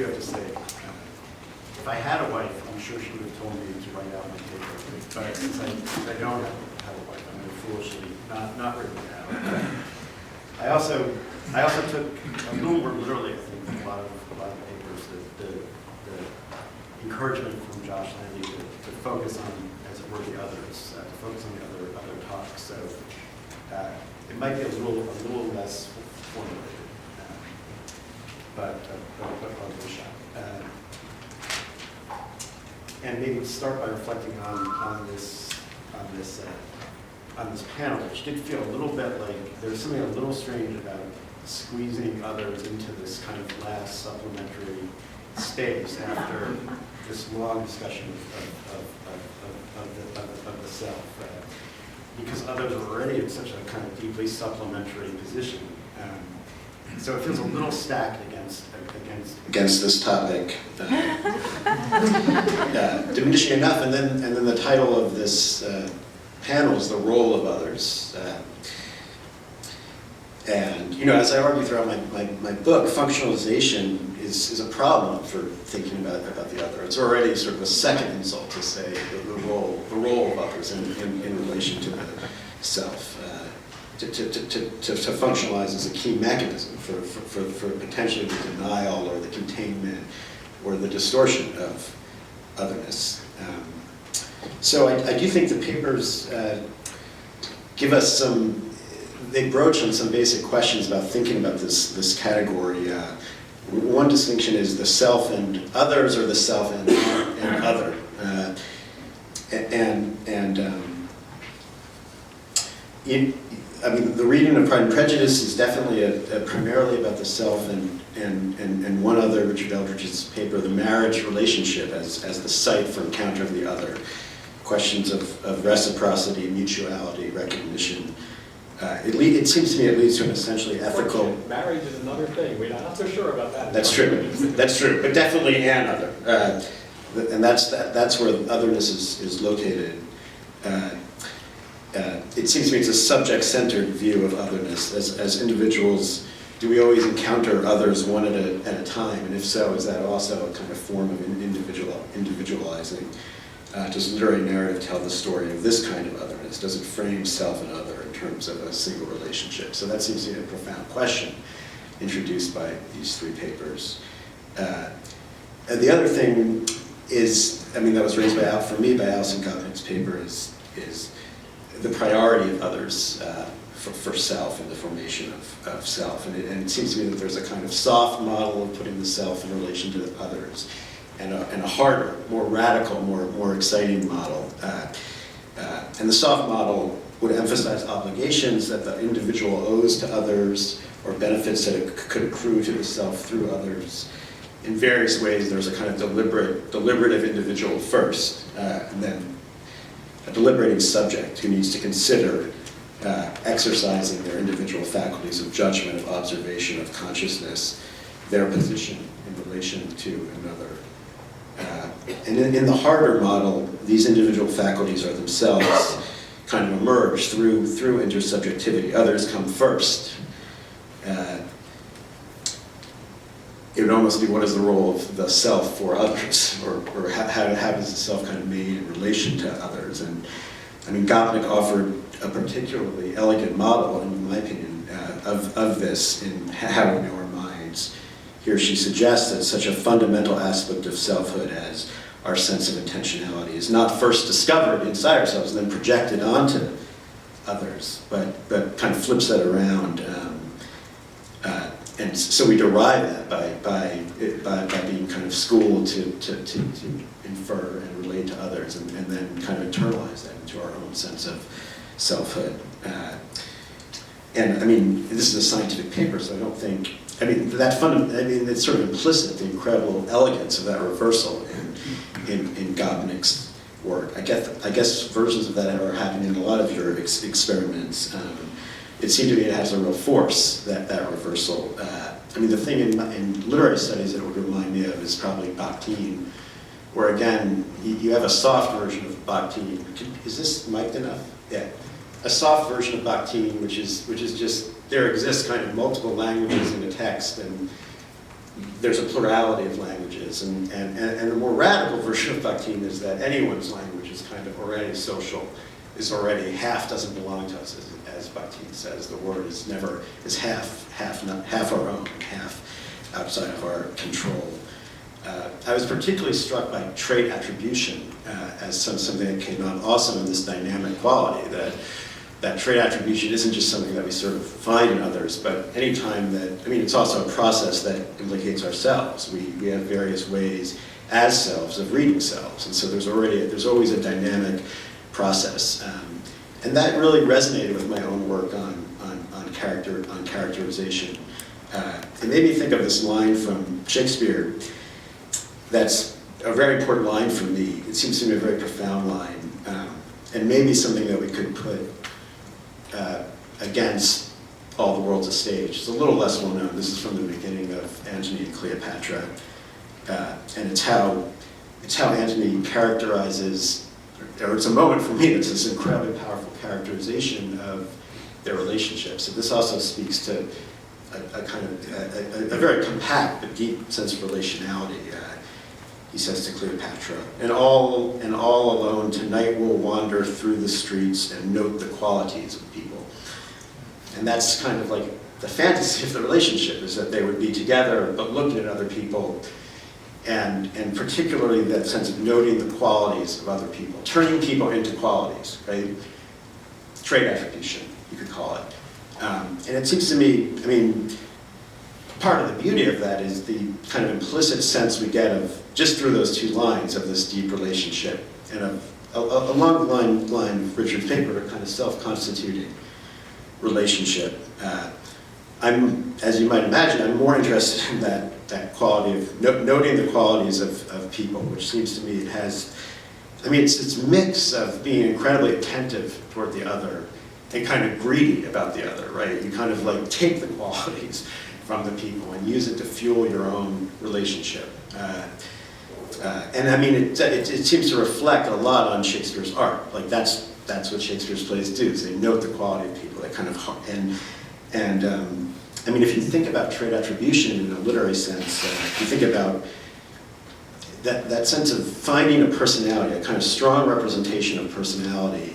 do have to say, if I had a wife, I'm sure she would have told me to write out my paper. But since I don't have a wife, I'm going to foolishly not written it out. I also took a little more literally, I think, a lot of papers, the encouragement from Josh Landy to focus on, as it were, the others, to focus on the other talks. So it might be a little less formulated, but I'll give it a shot. And maybe start by reflecting on this panel, which did feel a little bit like there was something a little strange about squeezing others into this kind of last supplementary space after this long discussion of the self, because others are already in such a kind of deeply supplementary position. So it feels a little stacked against this topic, diminishing enough, and then the title of this panel is the role of others. And as I argue throughout my book, functionalization is a problem for thinking about the other. It's already sort of a second insult to say the role of others in relation to the self. To functionalize as a key mechanism for potentially the denial or the containment or the distortion of otherness. So I do think the papers give us they broach on some basic questions about thinking about this category. One distinction is the self and others, or the self and other. The reading of Pride and Prejudice is definitely primarily about the self and one other, Richard Eldridge's paper, the marriage relationship as the site for encountering the other. Questions of reciprocity, mutuality, recognition. It seems to me it leads to an essentially ethical... Marriage is another thing. We're not so sure about that. That's true. That's true. But definitely an other. And that's where otherness is located. It seems to me it's a subject-centered view of otherness. As individuals, do we always encounter others one at a time? And if so, is that also a kind of form of individualizing? Does literary narrative tell the story of this kind of otherness? Does it frame self and other in terms of a single relationship? So that seems to be a profound question introduced by these three papers. And the other thing is, that was raised for me by Alison Gopnik's paper, is the priority of others for self and the formation of self. And it seems to me that there's a kind of soft model of putting the self in relation to the others, and a harder, more radical, more exciting model. And the soft model would emphasize obligations that the individual owes to others, or benefits that it could accrue to the self through others. In various ways, there's a kind of deliberative individual first, and then a deliberating subject who needs to consider exercising their individual faculties of judgment, of observation, of consciousness, their position in relation to another. And in the harder model, these individual faculties are themselves kind of emerge through intersubjectivity. Others come first. It would almost be, what is the role of the self for others, or how does the self kind of made in relation to others? And Gopnik offered a particularly elegant model, in my opinion, of this in How We Know Our Minds. Here she suggests that such a fundamental aspect of selfhood as our sense of intentionality is not first discovered inside ourselves and then projected onto others, but kind of flips that around. And so we derive that by being kind of schooled to infer and relate to others, and then kind of internalize that into our own sense of selfhood. And this is a scientific paper, so I don't think, it's sort of implicit, the incredible elegance of that reversal in Gopnik's work. I guess versions of that are happening in a lot of your experiments. It seemed to me it has a real force, that reversal. The thing in literary studies that it would remind me of is probably Bakhtin, where again, you have a soft version of Bakhtin. Is this mic'd enough? Yeah. A soft version of Bakhtin, which is just, there exists kind of multiple languages in a text, and there's a plurality of languages, and the more radical version of Bakhtin is that anyone's language is kind of already social, is already half doesn't belong to us, as Bakhtin says. The word is never, is half our own, half outside of our control. I was particularly struck by trait attribution as something that came out also in this dynamic quality, that trait attribution isn't just something that we sort of find in others, but any time that, I mean, it's also a process that implicates ourselves. We have various ways as selves of reading selves, and so there's always a dynamic process. And that really resonated with my own work on characterization. It made me think of this line from Shakespeare that's a very important line for me. It seems to me a very profound line, and maybe something that we could put against All the World's a Stage. It's a little less well known. This is from the beginning of Antony and Cleopatra, and it's how Antony characterizes, or it's a moment for me that's this incredibly powerful characterization of their relationship. So this also speaks to a kind of a very compact but deep sense of relationality. He says to Cleopatra, and all alone tonight we'll wander through the streets and note the qualities of people. And that's kind of like the fantasy of the relationship, is that they would be together but looking at other people, and particularly that sense of noting the qualities of other people, turning people into qualities, right? Trait attribution, you could call it. And it seems to me, I mean, part of the beauty of that is the kind of implicit sense we get of, just through those two lines, of this deep relationship, and along the line of Richard's paper, a kind of self-constituting relationship. As you might imagine, I'm more interested in that quality of noting the qualities of people, which seems to me it has, I mean, it's this mix of being incredibly attentive toward the other and kind of greedy about the other, right? You kind of like take the qualities from the people and use it to fuel your own relationship. And I mean, it seems to reflect a lot on Shakespeare's art. Like that's what Shakespeare's plays do, is they note the quality of people, that kind of, I mean, if you think about trait attribution in a literary sense, if you think about that sense of finding a personality, a kind of strong representation of personality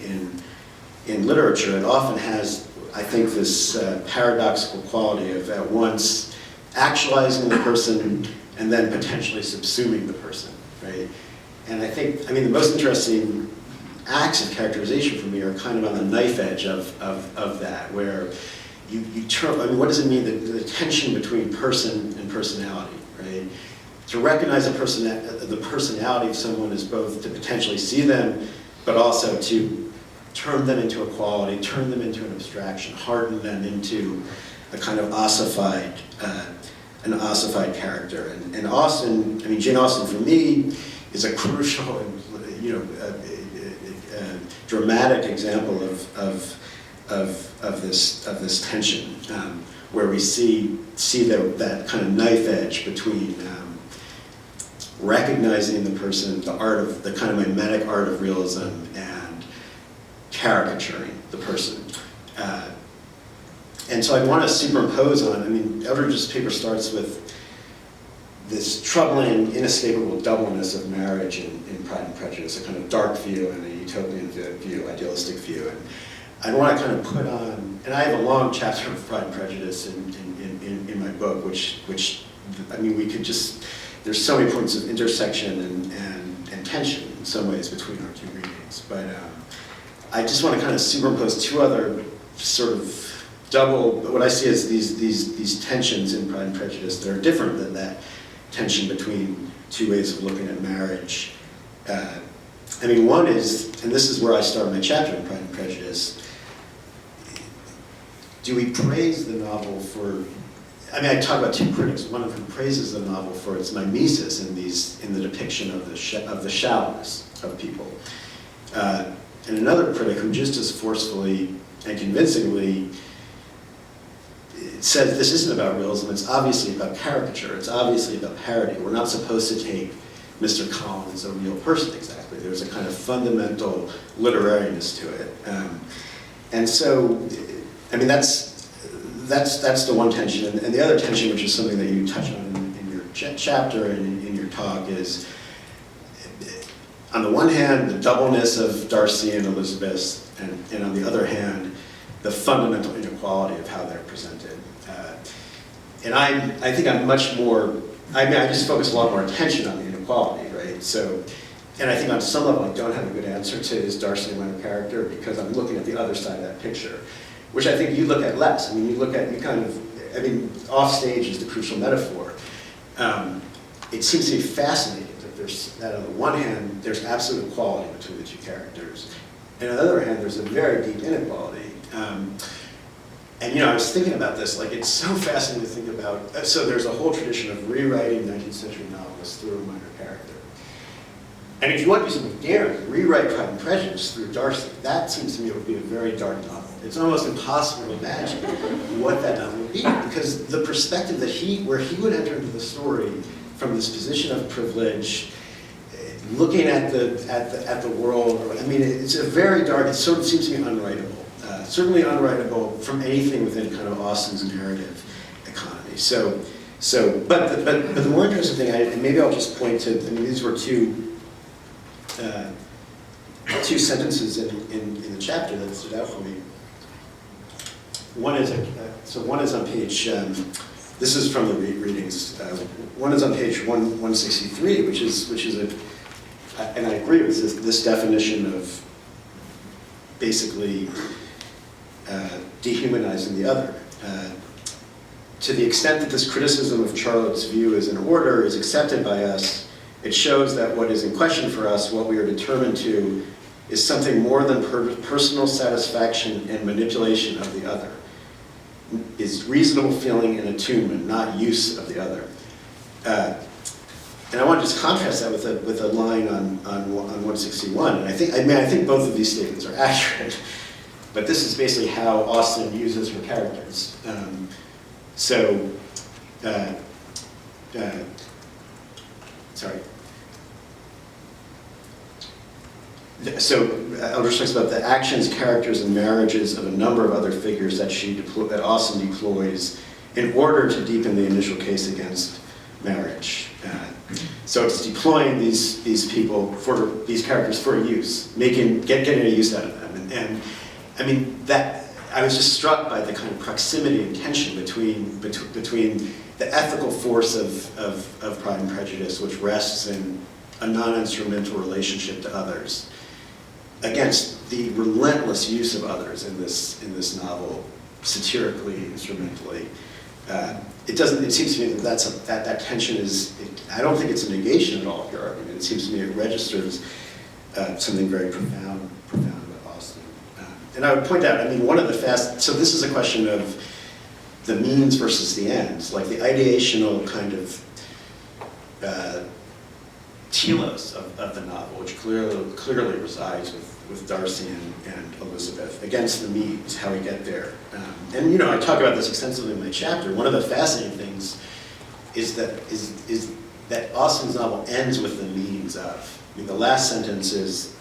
in literature, it often has, I think, this paradoxical quality of at once actualizing the person and then potentially subsuming the person, right? And I think, I mean, the most interesting acts of characterization for me are kind of on the knife edge of that, where you turn, I mean, what does it mean, the tension between person and personality, right? To recognize the personality of someone is both to potentially see them, but also to turn them into a quality, turn them into an abstraction, harden them into a kind of ossified character. And Austen, I mean, Jane Austen for me is a crucial and, dramatic example of this tension, where we see that kind of knife edge between recognizing the person, the kind of mimetic art of realism, and caricaturing the person. And so I want to superimpose on, I mean, Eldridge's paper starts with this troubling, inescapable doubleness of marriage in Pride and Prejudice, a kind of dark view and a utopian view, idealistic view. And I want to kind of put on, and I have a long chapter of Pride and Prejudice in my book, which I mean, we could just, there's so many points of intersection and tension in some ways between our two readings. But I just want to kind of superimpose two other sort of double, what I see as these tensions in Pride and Prejudice that are different than that tension between two ways of looking at marriage. I mean, one is, and this is where I start my chapter in Pride and Prejudice, do we praise the novel for, I mean, I talk about two critics. One of whom praises the novel for its mimesis in the depiction of the shallowness of people. And another critic who just as forcefully and convincingly says this isn't about realism, it's obviously about caricature, it's obviously about parody. We're not supposed to take Mr. Collins as a real person exactly. There's a kind of fundamental literariness to it. And so, I mean, that's the one tension. And the other tension, which is something that you touch on in chapter and in your talk is, on the one hand, the doubleness of Darcy and Elizabeth, and on the other hand, the fundamental inequality of how they're presented. And I think I'm much more, I just focus a lot more attention on the inequality, right? So, and I think on some level I don't have a good answer to is Darcy a minor character, because I'm looking at the other side of that picture, which I think you look at less. I mean, off stage is the crucial metaphor. It seems to be fascinating that on the one hand, there's absolute equality between the two characters, and on the other hand, there's a very deep inequality. And I was thinking about this, like it's so fascinating to think about. So there's a whole tradition of rewriting 19th century novelists through a minor character. And if you want to do something daring, rewrite Pride and Prejudice through Darcy. That seems to me would be a very dark novel. It's almost impossible to imagine what that novel would be, because the perspective that where he would enter into the story from this position of privilege, looking at the world. I mean, it's a very dark. It sort of seems to be unwritable. Certainly unwritable from anything within kind of Austen's narrative economy. But the more interesting thing, and maybe I'll just point to. I mean, these were two sentences in the chapter that stood out for me. One is on page. This is from the readings. One is on page 163, which is and I agree with this definition of basically dehumanizing the other. To the extent that this criticism of Charlotte's view as an order is accepted by us, it shows that what is in question for us, what we are determined to, is something more than personal satisfaction and manipulation of the other. Is reasonable feeling and attunement, not use of the other. And I want to just contrast that with a line on 161. And I think both of these statements are accurate. But this is basically how Austen uses her characters. Sorry. So Eldridge talks about the actions, characters, and marriages of a number of other figures that Austen deploys in order to deepen the initial case against marriage. So it's deploying these characters for use, getting a use out of them. And I mean I was just struck by the kind of proximity and tension between the ethical force of Pride and Prejudice, which rests in a non-instrumental relationship to others, against the relentless use of others in this novel, satirically, instrumentally. It seems to me that tension is. I don't think it's a negation at all of your argument. It seems to me it registers something very profound about Austen. And I would point out, I mean, so this is a question of the means versus the ends, like the ideational kind of telos of the novel, which clearly resides with Darcy and Elizabeth, against the means, how we get there. And I talk about this extensively in my chapter. One of the fascinating things is that Austen's novel ends with the means of. I mean, the last sentence is,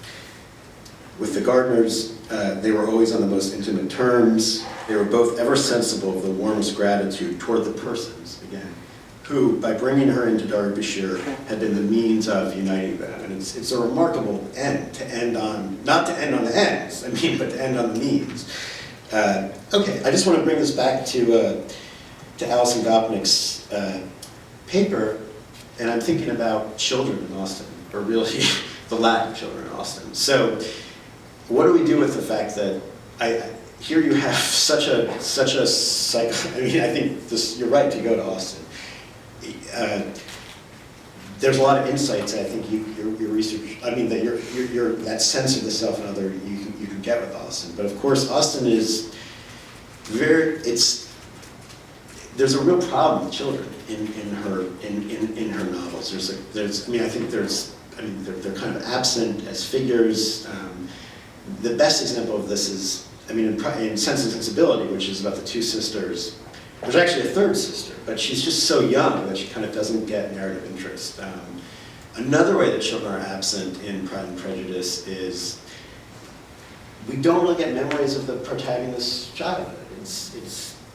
with the Gardners, they were always on the most intimate terms. They were both ever sensible of the warmest gratitude toward the persons, again, who, by bringing her into Derbyshire, had been the means of uniting them. And it's a remarkable end, to end on, not to end on the ends, but to end on the means. Okay, I just want to bring this back to Alison Gopnik's paper, and I'm thinking about children in Austen, or really the lack of children in Austen. So, what do we do with the fact that here you have such a cycle? I mean, I think you're right to go to Austen. There's a lot of insights I think your research. I mean that that sense of the self and other you can get with Austen. But of course, Austen is there's a real problem with children in her novels. They're kind of absent as figures. The best example of this is, in Sense and Sensibility, which is about the two sisters. There's actually a third sister, but she's just so young that she kind of doesn't get narrative interest. Another way that children are absent in Pride and Prejudice is we don't really get memories of the protagonist's childhood.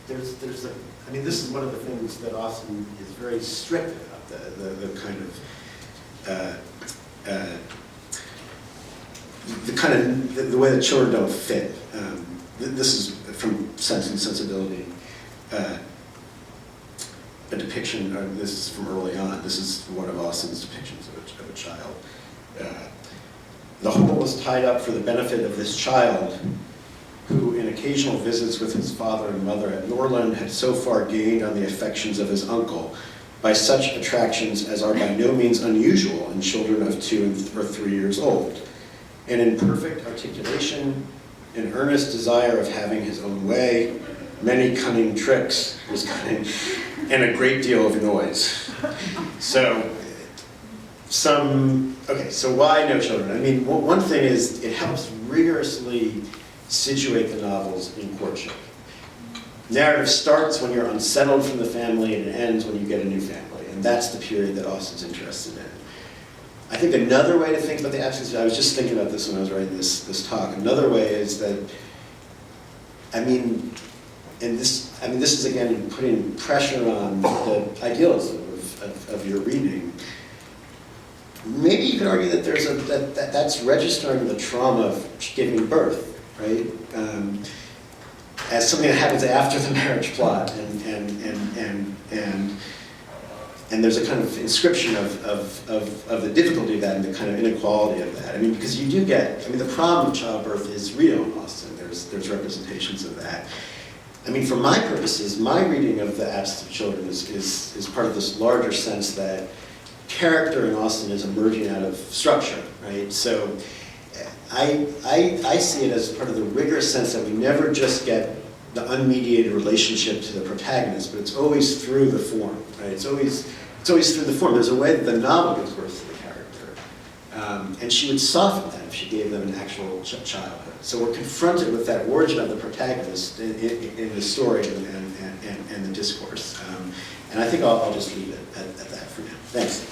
there's a, I mean, this is one of the things that Austin is very strict about, the kind of, the way that children don't fit. This is from Sense and Sensibility, a depiction, or this is from early on. This is one of Austin's depictions of a child. The whole was tied up for the benefit of this child, who in occasional visits with his father and mother at Norland had so far gained on the affections of his uncle by such attractions as are by no means unusual in children of 2 or 3 years old, and in perfect articulation, an earnest desire of having his own way, many cunning tricks, was cunning, and a great deal of noise. So, so why no children? I mean, one thing is it helps rigorously situate the novels in courtship. Narrative starts when you're unsettled from the family and it ends when you get a new family, and that's the period that Austin's interested in. I think another way to think about the absence, I was just thinking about this when I was writing this talk, another way is that, this is again putting pressure on the idealism of your reading. Maybe you could argue that that's registering the trauma of giving birth, right? As something that happens after the marriage plot, and there's a kind of inscription of the difficulty of that and the kind of inequality of that. I mean, because you do get, the problem of childbirth is real in Austin. There's representations of that. I mean, for my purposes, my reading of the absence of children is part of this larger sense that character in Austin is emerging out of structure, right? So I see it as part of the rigorous sense that we never just get the unmediated relationship to the protagonist, but it's always through the form, right? It's always through the form. There's a way that the novel gives birth to the character. And she would soften that if she gave them an actual childhood. So we're confronted with that origin of the protagonist in the story and the discourse. And I think I'll just leave it at that for now. Thanks.